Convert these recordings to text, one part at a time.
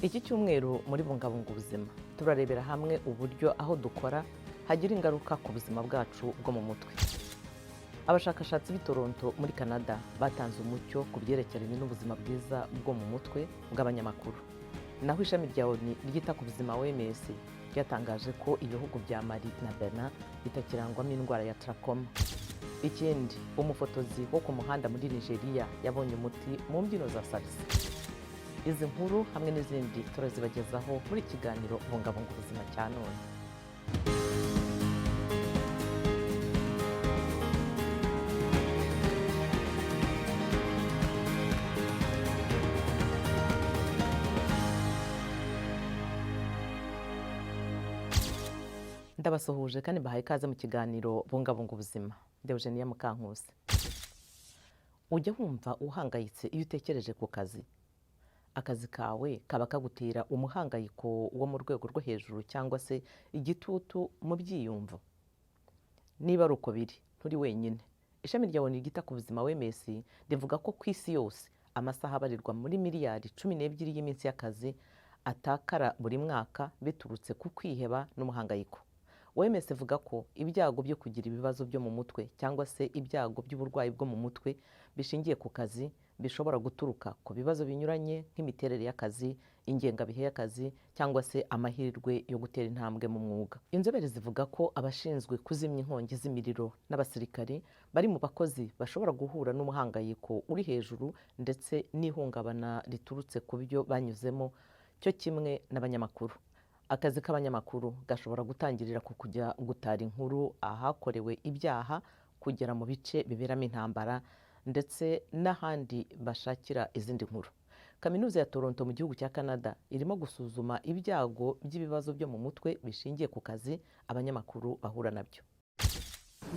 Iki cyumweru muri Bungabunga ubuzima turarebera hamwe uburyo aho dukora hagira ingaruka ku buzima bwacu bwo mu mutwe. Abashakashatsi b'i Toronto muri Canada batanze umucyo ku byerekeranye n'ubuzima bwiza bwo mu mutwe bw'abanyamakuru. Naho ishami rya ONU ryita ku buzima OMS ryatangaje ko ibihugu bya Mali na Benin bitakirangwamo indwara ya trachoma. Ikindi, umufotozi wo ku muhanda muri Nigeria yabonye umuti mu mbyino za salsa. Izi nkuru hamwe n'izindi turazibagezaho muri kiganiro Bungabunga ubuzima cya none. Ndabasuhuje kandi bahaye ikaze mu kiganiro Bungabunga ubuzima. Deogenia Mukankusi. Ujya wumva uhangayitse iyo utekereje ku kazi? Akazi kawe kaba kagutera umuhangayiko wo mu rwego rwo hejuru cyangwa se igitutu mu byiyumvo? Niba ari uko biri, nturi wenyine. Ishami rya ONU ryita ku buzima OMS rivuga ko ku isi yose amasaha abarirwa muri miliyari 12 y'iminsi y'akazi atakara buri mwaka biturutse ku kwiheba n'umuhangayiko. OMS ivuga ko ibyago byo kugira ibibazo byo mu mutwe cyangwa se ibyago by'uburwayi bwo mu mutwe bishingiye ku kazi bishobora guturuka ku bibazo binyuranye nk'imiterere y'akazi, ingengabihe y'akazi cyangwa se amahirwe yo gutera intambwe mu mwuga. Inzobere zivuga ko abashinzwe kuzimya inkongi z'imiriro n'abasirikari bari mu bakozi bashobora guhura n'umuhangayiko uri hejuru ndetse n'ihungabana riturutse ku byo banyuzemo, cyo kimwe n'abanyamakuru. Akazi k'abanyamakuru gashobora gutangirira ku kujya gutara inkuru ahakorewe ibyaha, kugera mu bice biberamo intambara ndetse n'ahandi bashakira izindi nkuru. Kaminuza ya Toronto mu gihugu cya Canada irimo gusuzuma ibyago by'ibibazo byo mu mutwe bishingiye ku kazi abanyamakuru bahura nabyo.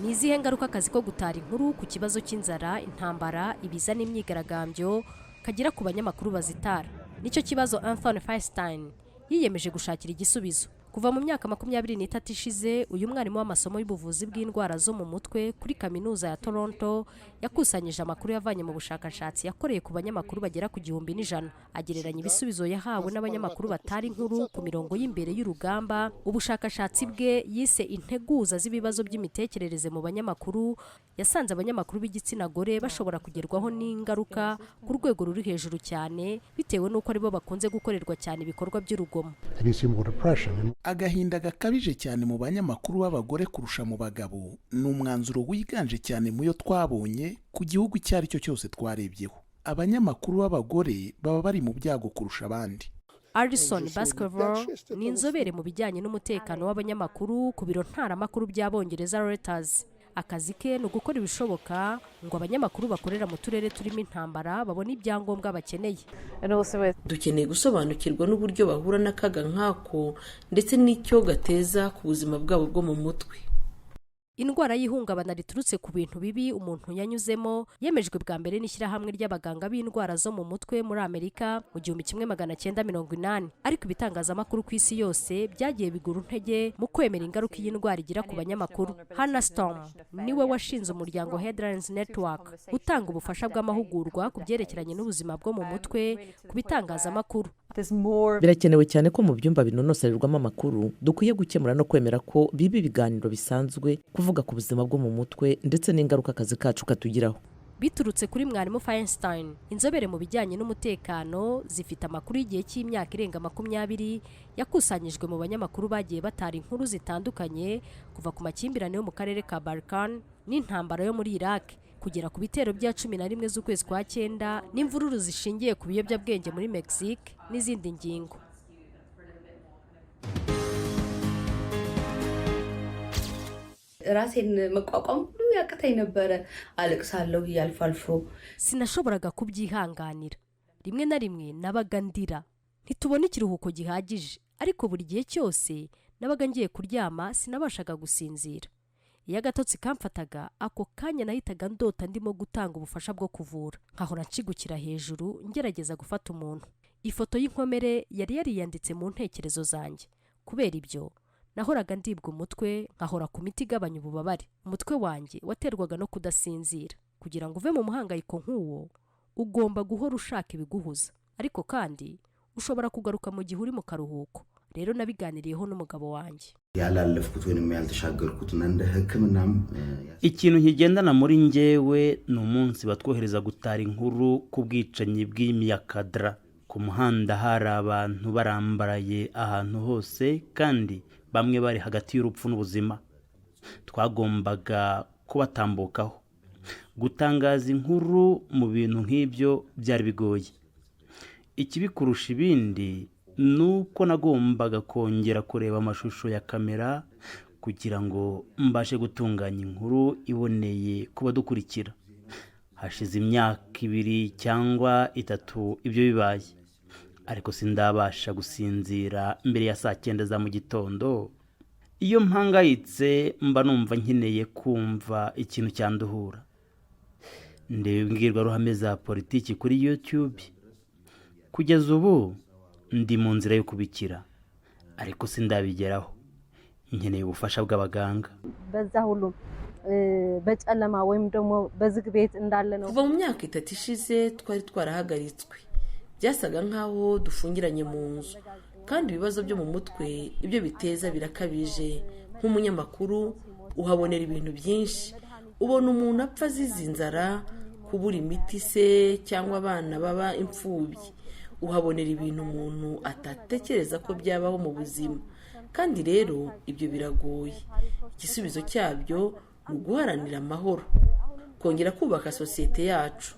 Ni izihe ngaruka akazi ko gutara inkuru ku kibazo cy'inzara, intambara, ibiza n'imyigaragambyo kagira ku banyamakuru bazitara? Nicyo kibazo Anthony Feinstein yiyemeje gushakira igisubizo. Kuva mu myaka 23 ishize, uyu mwarimu w'amasomo y'ubuvuzi bw'indwara zo mu mutwe kuri Kaminuza ya Toronto yakusanyije amakuru yavanye mu bushakashatsi yakoreye ku banyamakuru bagera ku 1,100. Agereranya ibisubizo yahawe n'abanyamakuru batari inkuru ku mirongo y'imbere y'urugamba. Ubushakashatsi bwe yise integuza z'ibibazo by'imitekerereze mu banyamakuru yasanze abanyamakuru b'igitsina gore bashobora kugerwaho n'ingaruka ku rwego ruri hejuru cyane bitewe n'uko aribo bakunze gukorerwa cyane ibikorwa by'urugomo. Agahinda gakabije cyane mu banyamakuru b'abagore kurusha mu bagabo ni umwanzuro wiganje cyane mu yo twabonye ku gihugu icyo ari cyo cyose twarebyeho. Abanyamakuru b'abagore baba bari mu byago kurusha abandi. Alison Baskerville ni inzobere mu bijyanye n'umutekano w'abanyamakuru ku biro ntaramakuru by'Abongereza Reuters. Akazi ke ni ugukora ibishoboka ngo abanyamakuru bakorera mu turere turimo intambara babone ibyangombwa bakeneye. Dukeneye gusobanukirwa n'uburyo bahura n'akaga nk'ako ndetse n'icyo gateza ku buzima bwabo bwo mu mutwe. Indwara y'ihungabana riturutse ku bintu bibi umuntu yanyuzemo yemejwe bwa mbere n'ishyirahamwe ry'abaganga b'indwara zo mu mutwe muri Amerika mu 1980, ariko ibitangazamakuru ku isi yose byagiye bigura intege mu kwemera ingaruka y'indwara igira ku banyamakuru. Hannah Storm niwe washinze umuryango Headlines Network utanga ubufasha bw'amahugurwa ku byerekeranye n'ubuzima bwo mu mutwe ku bitangazamakuru. Birakenewe cyane ko mu byumba binonosererwamo amakuru dukwiye gukemura no kwemera ko bibi ibiganiro bisanzwe kuvuga ku buzima bwo mu mutwe ndetse n'ingaruka akazi kacu katugiraho. Biturutse kuri mwarimu Feinstein, inzobere mu bijyanye n'umutekano zifite amakuru y'igihe cy'imyaka irenga 20 yakusanyijwe mu banyamakuru bagiye batara inkuru zitandukanye kuva ku makimbirane yo mu karere ka Balkan n'intambara yo muri Iraq kugera ku bitero bya 11 z'ukwezi kwa 9 n'imvururu zishingiye ku biyobyabwenge muri Mexique n'izindi ngingo. ራሴን መቋቋም ሁሉ ያቅተኝ ነበር። አለቅሳለሁ ያልፋልፎ sinashoboraga kubyihanganira. Rimwe na rimwe nabaga ndira. Ntitubona ikiruhuko gihagije, ariko buri gihe cyose nabaga ngiye kuryama sinabashaga gusinzira. Iyo agatotsi kamfataga ako kanya nahitaga ndota ndimo gutanga ubufasha bwo kuvura. Nkahora nshigukira hejuru ngerageza gufata umuntu. Ifoto y'inkomere yari yariyanditse mu ntekerezo zanjye. Kubera ibyo nahoraga ndibwa umutwe, nkahora ku miti igabanya ububabare. Umutwe wanjye waterwaga no kudasinzira. Kugira ngo uve mu muhangayiko nk'uwo ugomba guhora ushaka ibiguhuza, ariko kandi ushobora kugaruka mu gihe uri mu karuhuko. Rero nabiganiriyeho n'umugabo wanjye. Ikintu nkigendana muri njyewe ni umunsi batwohereza gutara inkuru ku bwicanyi bw'imyakadra. Ku muhanda hari abantu barambaraye ahantu hose kandi bamwe bari hagati y'urupfu n'ubuzima. Twagombaga kubatambukaho. Gutangaza inkuru mu bintu nk'ibyo byari bigoye. Ikibikurusha ibindi nuko nagombaga kongera kureba amashusho ya kamera kugira ngo mbashe gutunganya inkuru iboneye kuba dukurikira. Hashize imyaka 2 cyangwa 3 ibyo bibaye, ariko sindabasha gusinzira mbere ya saa 9 za mu gitondo. Iyo mpangayitse mba numva nkeneye kumva ikintu cyanduhura. Ndeba imbwirwaruhame za politiki kuri YouTube. Kugeza ubu ndi mu nzira yo kubikira, ariko sindabigeraho. Nkeneye ubufasha bw'abaganga. Kuva mu myaka 3 ishize twari twarahagaritswe. Byasaga nkaho dufungiranye mu nzu, kandi ibibazo byo mu mutwe ibyo biteza birakabije. Nk'umunyamakuru uhabonera ibintu byinshi. Ubona umuntu apfa azize inzara, kubura imiti se cyangwa abana baba imfubyi. Uhabonera ibintu umuntu atatekereza ko byabaho mu buzima, kandi rero ibyo biragoye. Igisubizo cyabyo ni uguharanira amahoro, kongera kubaka sosiyete yacu,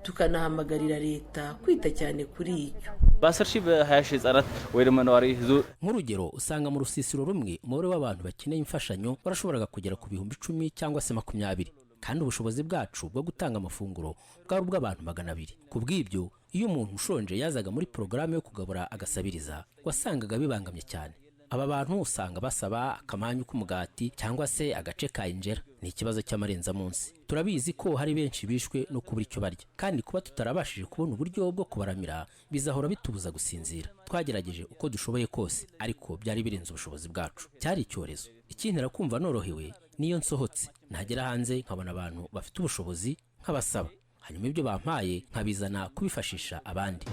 tukanahamagarira leta kwita cyane kuri ibyo. Nk'urugero, usanga mu rusisiro rumwe umubare w'abantu bakeneye imfashanyo barashoboraga kugera ku bihumbi 10 cyangwa se 20, kandi ubushobozi bwacu bwo gutanga amafunguro bwari ubw'abantu 200. Kubw'ibyo, iyo umuntu ushonje yazaga muri porogaramu yo kugabura agasabiriza, wasangaga bibangamye cyane. Aba bantu usanga basaba akamanyu k'umugati cyangwa se agace ka injera. Ni ikibazo cy'amarenza munsi. Turabizi ko hari benshi bishwe no kubura icyo barya, kandi kuba tutarabashije kubona uburyo bwo kubaramira bizahora bitubuza gusinzira. Twagerageje uko dushoboye kose, ariko byari birenze ubushobozi bwacu. Cyari icyorezo. Ikintera kumva norohewe niyo nsohotse, nagera hanze nkabona abantu bafite ubushobozi nk'abasaba, hanyuma ibyo bampaye nkabizana kubifashisha abandi.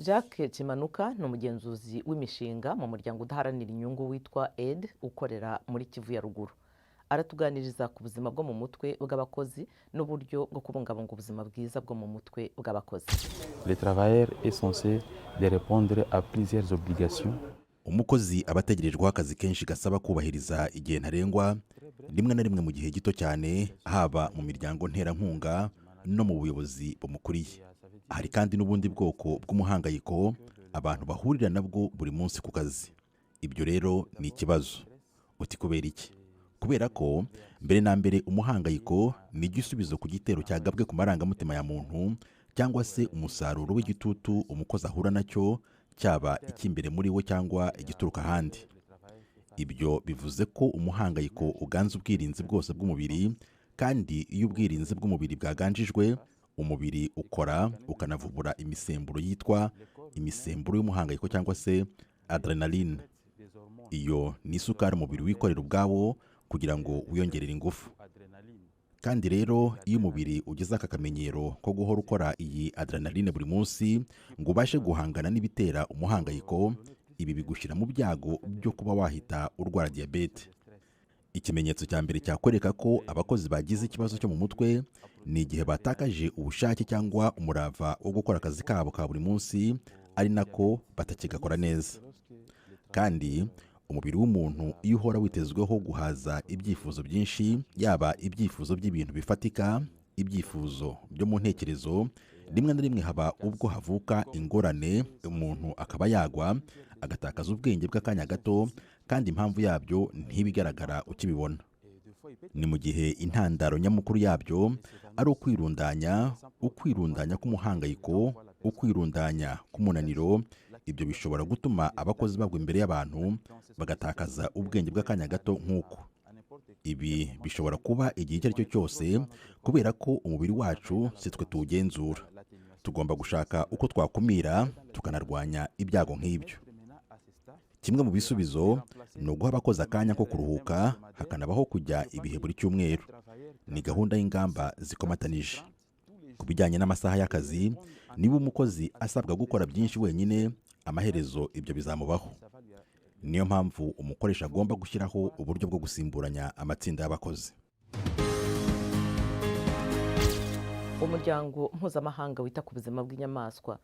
Jacques Kimanuka ni umugenzuzi w'imishinga mu muryango udaharanira inyungu witwa Aid ukorera muri Kivu ya ruguru. Aratuganiriza ku buzima bwo mu mutwe bw'abakozi n'uburyo bwo kubungabunga ubuzima bwiza bwo mu mutwe bw'abakozi. Le travailleur est censé de répondre à plusieurs obligations. Umukozi abategerejweho akazi kenshi gasaba kubahiriza igihe ntarengwa, rimwe na rimwe mu gihe gito cyane, haba mu miryango nterankunga no mu buyobozi bumukuriye. Hari kandi n'ubundi bwoko bw'umuhangayiko abantu bahurira nabwo buri munsi ku kazi. Ibyo rero ni ikibazo. Uti kubera iki? Kubera ko mbere na mbere umuhangayiko ni igisubizo ku gitero cyagabwe ku marangamutima ya muntu, cyangwa se umusaruro w'igitutu umukozi ahura nacyo, cyaba ikimbere muri we cyangwa igituruka ahandi. Ibyo bivuze ko umuhangayiko uganza ubwirinzi bwose bw'umubiri, kandi iyo ubwirinzi bw'umubiri bwaganjijwe, umubiri ukora ukanavumbura imisemburo yitwa imisemburo y'umuhangayiko cyangwa se adrenaline. Iyo ni isukari umubiri wikorera ubwawo kugira ngo wiyongerere ingufu. Kandi rero iyo umubiri ugeze aka kamenyero ko guhora ukora iyi adrenaline buri munsi ngo ubashe guhangana n'ibitera umuhangayiko, ibi bigushyira mu byago byo kuba wahita urwara diabete. Ikimenyetso cya mbere cyakwereka ko abakozi bagize ikibazo cyo mu mutwe ni igihe batakaje ubushake cyangwa umurava wo gukora akazi kabo ka buri munsi, ari nako batakigakora neza. Kandi umubiri w'umuntu iyo uhora witezweho guhaza ibyifuzo byinshi, yaba ibyifuzo by'ibintu bifatika, ibyifuzo byo mu ntekerezo, rimwe na rimwe haba ubwo havuka ingorane, umuntu akaba yagwa agatakaza ubwenge bw'akanya gato, kandi impamvu yabyo ntibigaragara ukibibona. Ni mu gihe intandaro nyamukuru yabyo ari ukwirundanya k'umuhangayiko, ukwirundanya k'umunaniro. Ibyo bishobora gutuma abakozi bagwa imbere y'abantu bagatakaza ubwenge bw'akanya gato nk'uko. Ibi bishobora kuba igihe icyo ari cyo cyose, kubera ko umubiri wacu si twe tuwugenzura. Tugomba gushaka uko twakumira tukanarwanya ibyago nk'ibyo. Kimwe mu bisubizo ni uguha abakozi akanya ko kuruhuka, hakanabaho kujya ibihe buri cyumweru. Ni gahunda y'ingamba zikomatanije. ku bijyanye n'amasaha y'akazi, niba umukozi asabwa gukora byinshi wenyine, amaherezo ibyo bizamubaho. Niyo mpamvu umukoresha agomba gushyiraho uburyo bwo gusimburanya amatsinda y'abakozi. Umuryango mpuzamahanga wita ku buzima bw'inyamaswa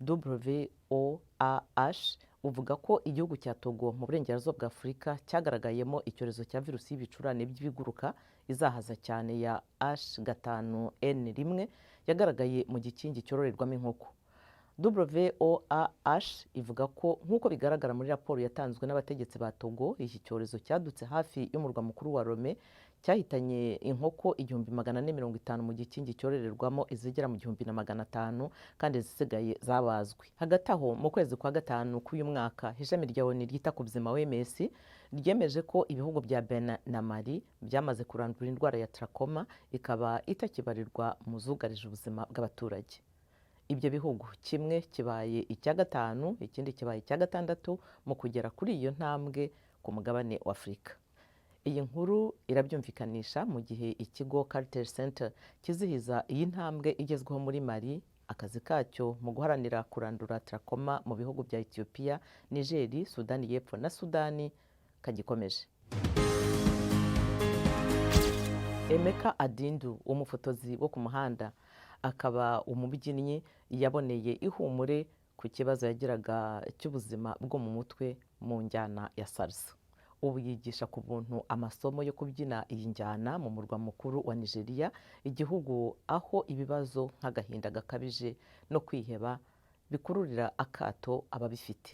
WOAH uvuga ko igihugu cya Togo mu burengerazuba bwa Afurika cyagaragayemo icyorezo cya virusi y'ibicurane by'ibiguruka izahaza cyane ya H5N1 yagaragaye mu gikingi cyororerwamo inkoko. WOAH ivuga ko nk'uko bigaragara muri raporo yatanzwe n'abategetsi ba Togo, iki cyorezo cyadutse hafi y'umurwa mukuru wa Lome, cyahitanye inkoko 1450 mu gikingi cyororerwamo izigera mu 1500 kandi zisigaye zabazwe. Hagati aho mu kwezi kwa gatanu k'uyu mwaka, ishami rya ONU ryita ku buzima OMS ryemeje ko ibihugu bya Benin na Mali byamaze kurandura indwara ya trachoma, ikaba itakibarirwa mu zugarije ubuzima bw'abaturage. Ibyo bihugu kimwe kibaye icya gatanu, ikindi kibaye icya gatandatu mu kugera kuri iyo ntambwe ku mugabane wa Afurika. Iyi nkuru irabyumvikanisha mu gihe ikigo Carter Center kizihiza iyi ntambwe igezweho muri Mali, akazi kacyo mu guharanira kurandura trachoma mu bihugu bya Ethiopia, Niger, Sudani y'Epfo na Sudani kagikomeje. Emeka Adindu, umufotozi wo ku muhanda akaba umubyinnyi, yaboneye ihumure ku kibazo yagiraga cy'ubuzima bwo mu mutwe mu njyana ya salsa. Ubu yigisha ku buntu amasomo yo kubyina iyi njyana mu murwa mukuru wa Nigeria, igihugu aho ibibazo nk'agahinda gakabije no kwiheba bikururira akato ababifite.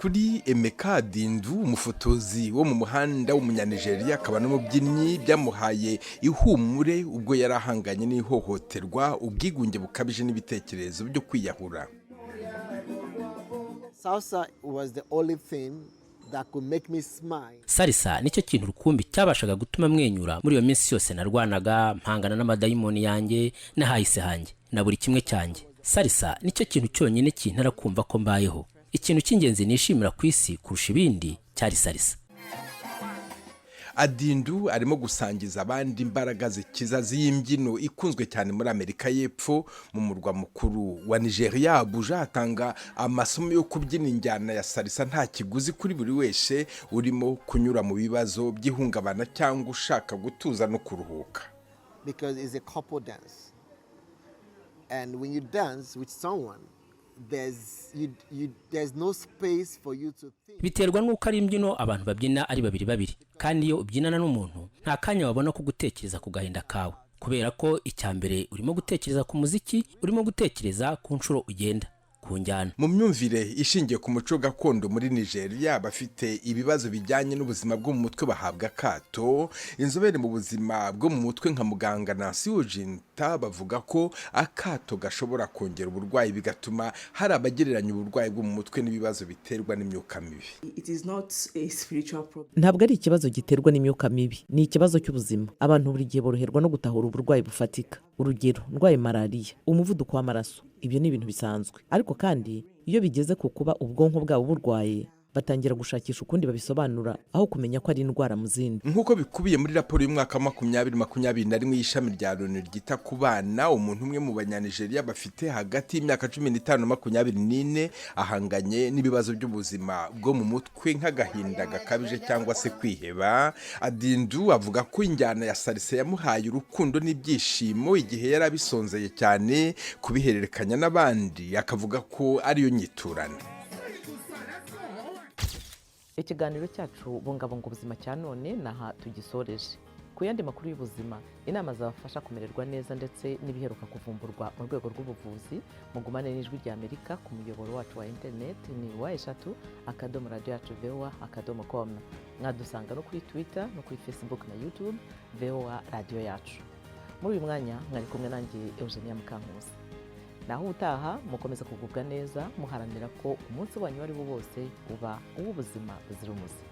Kuri Emeka Adindu, umufotozi wo mu muhanda w'umunyanigeriya akaba n'umubyinnyi, byamuhaye ihumure ubwo yari ahanganye n'ihohoterwa, ubwigunge bukabije n'ibitekerezo byo kwiyahura. Salsa was the only thing that could make me smile. Salsa nicyo kintu rukumbi cyabashaga gutuma mwenyura muri iyo minsi yose narwanaga mpangana n'amadayimoni yanjye n'ahahise hanjye na buri kimwe cyanjye. Salsa nicyo kintu cyonyine kintera kumva ko mbayeho. Ikintu cy'ingenzi nishimira ku isi kurusha ibindi cyari salsa. Adindu arimo gusangiza abandi imbaraga zikiza z'imbyino ikunzwe cyane muri Amerika y'Epfo. Mu murwa mukuru wa Nigeria, Abuja, atanga amasomo yo kubyina injyana ya salsa nta kiguzi kuri buri wese urimo kunyura mu bibazo by'ihungabana cyangwa ushaka gutuza no kuruhuka. Because it's a couple dance. And when you dance with someone, there's no space for you to think. Biterwa n'uko ari imbyino abantu babyina ari babiri, kandi iyo ubyinana n'umuntu nta kanya wabona ko gutekereza ku gahinda kawe, kubera ko icyambere urimo gutekereza ku muziki, urimo gutekereza ku nshuro ugenda ku njyana. Mu myumvire ishingiye ku muco gakondo muri Nigeria, bafite ibibazo bijyanye n'ubuzima bwo mu mutwe bahabwa akato. Inzobere mu buzima bwo mu mutwe nka muganga Nancy Ujinta bavuga ko akato gashobora kongera uburwayi, bigatuma hari abagereranya uburwayi bwo mu mutwe n'ibibazo biterwa n'imyuka mibi. Ntabwo ari ikibazo giterwa n'imyuka mibi, ni ikibazo cy'ubuzima. Abantu buri gihe boroherwa no gutahura uburwayi bufatika. Urugero, ndwaye malariya, umuvuduko w'amaraso, ibyo ni ibintu bisanzwe. Ariko kandi iyo bigeze ku kuba ubwonko bwabo burwaye, batangira gushakisha ukundi babisobanura aho kumenya ko ari indwara mu zindi. Nk'uko bikubiye muri raporo y'umwaka 2021 y'ishami rya ONU ryita ku bana, umuntu umwe mu banyanigeria bafite hagati y'imyaka 15 na 24 ahanganye n'ibibazo by'ubuzima bwo mu mutwe nk'agahinda gakabije cyangwa se kwiheba. Adindu avuga ko injyana ya salsa yamuhaye urukundo n'ibyishimo igihe yari abisonzeye cyane kubihererekanya n'abandi, akavuga ko ariyo nyiturana. Ikiganiro cyacu Bungabunga ubuzima cya none naha tugisoreje. Ku yandi makuru y'ubuzima, inama zabafasha kumererwa neza ndetse n'ibiheruka kuvumburwa mu rwego rw'ubuvuzi, mugumane n'ijwi rya Amerika ku muyoboro wacu wa internet ni wa3.radio.com. Mwadusanga no kuri Twitter no kuri Facebook na YouTube VOA Radio yacu. Muri uyu mwanya mwari kumwe nanjye Eugenia Mukankusi. Naho utaha mukomeza kugubwa neza muharanira ko umunsi wanyu wari wose uba uw'ubuzima buzira umuze.